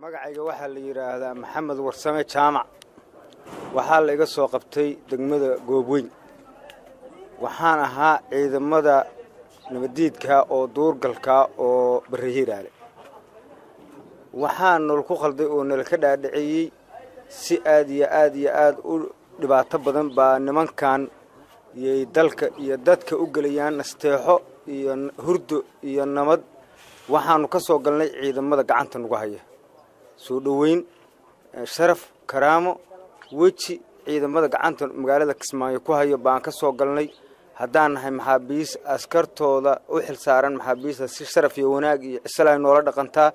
magacayga waxaa la yiraahdaa Maxamed Warsame Jaamac waxaa la iga soo qabtay degmada Goobweyn waxaan ahaa ciidamada nabadiidka oo duurgalka oo Barihiiraale waxaan nol ku qalday oo nal ka dhaadhiciyay si aad iyo aad u dhibaato badan baa nimankan iyo dalka iyo dadka u galayaan nasteexo iyo hurdo iyo nabad waxaanu ka soo galnay ciidamada gacanta nagu haya soo dhaweyn sharaf karaamo weji ciidamada gacanta magaalada Kismaayo ku hayo baan ka soo galnay haddaan nahay maxaabiis askartooda u xilsaaran maxaabiista si sharaf iyo wanaag iyo islaay noola dhaqantaa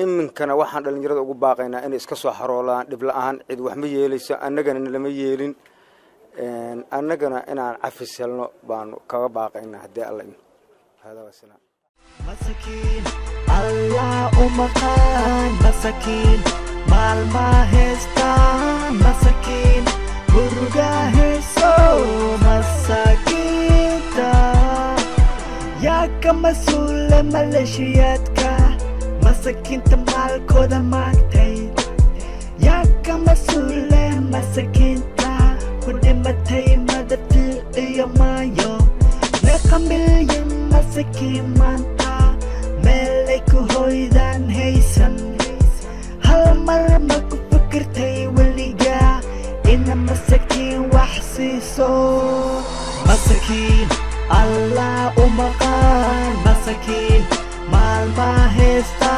iminkana waxaan dhalinyarada ugu baaqaynaa inay iska soo xaroolaan dhib la'aan cid wax ma yeelayso annagana lama yeelin annagana inaan cafis helno baan kaga baaqaynaa haddii alla hada wasalaam مساكين الله أمكان مساكين مالما هستا مساكين برجع هسو مساكين يا كمسؤول مالشياتك مساكين تمال كودا ماكتي يا كمسؤول مساكين تا كودي متي مدتي يا مايو نكمل يم مساكين مانتا ملكو هويدان هيسن هل مرة ما كفكرتي وليجا إن مساكين وحسيسو مساكين الله أمكان مساكين مال ما هستا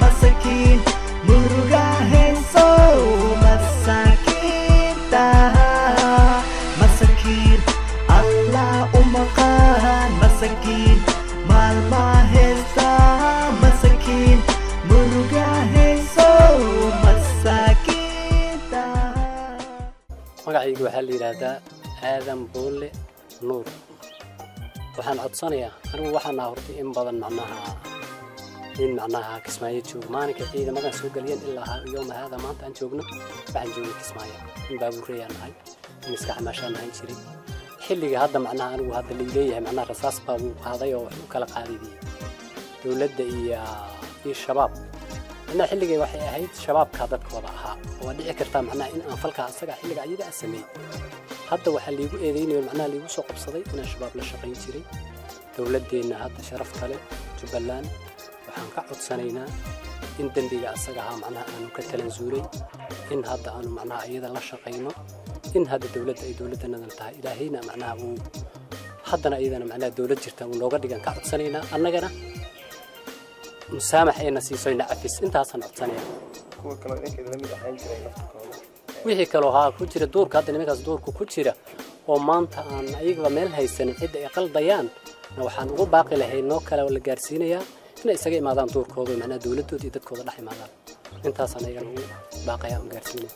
مساكين مرجع هسو مساكين تا مساكين الله أمكان مساكين مال ما هستا مساكين مرجع هسو مساكين تا magacaygu waxa la yiraahdaa Aadan Boole Nuur waxaan codsanayaa anigu waxaan hortay in badan macnaha Kismaayo joog maalinka ciidamadan soo galiyeen ilaa yoom hada maanta aan joogno waxaan joogay Kismaayo in baabuurayaan ahay in iska xamaashaan ahaan jiray xilliga hadda macnaha anigu hadda leeyahay macnaha rasaas baa uu qaaday oo u kala qaadiyay dawladda iyo shabaab أنا حلقي وحي أهيد شباب كادت وضعها ودعي كرتا معنا إن أنفلك أصدق حلقة عيدة أسمي حتى وحلي يقول إيديني والمعنى اللي يوسوق بصدي إن الشباب لشقين تري دولدي إن هذا شرف خالد جبلان وحنقعد سنينا إن دنبي أصدقها معناها أنو كتلن زوري إن هذا أنو معناها أيضا لشقينا إن هذا الدولة أي دولة ننتهي إلى هنا معناها حدنا أيضا معناها دولة جرتا ولوغا ديغان قعد سنينا أننا مسامح إن سيسوينا عفيس أنت أصلا عطانيا. وحي كلوها كوتشيرة دور كهذا نميكاس دور كوتشيرة ومانتا أن أيقظ ميل هايسن عدة أقل ضيان وحن نقول باقي لهي نوكلا ولا جارسينيا إن إسقي مادام دور كوضي معنا دولته تيدت كوضي لحي مادام أنت أصلا أيقظ باقي أم جارسينيا.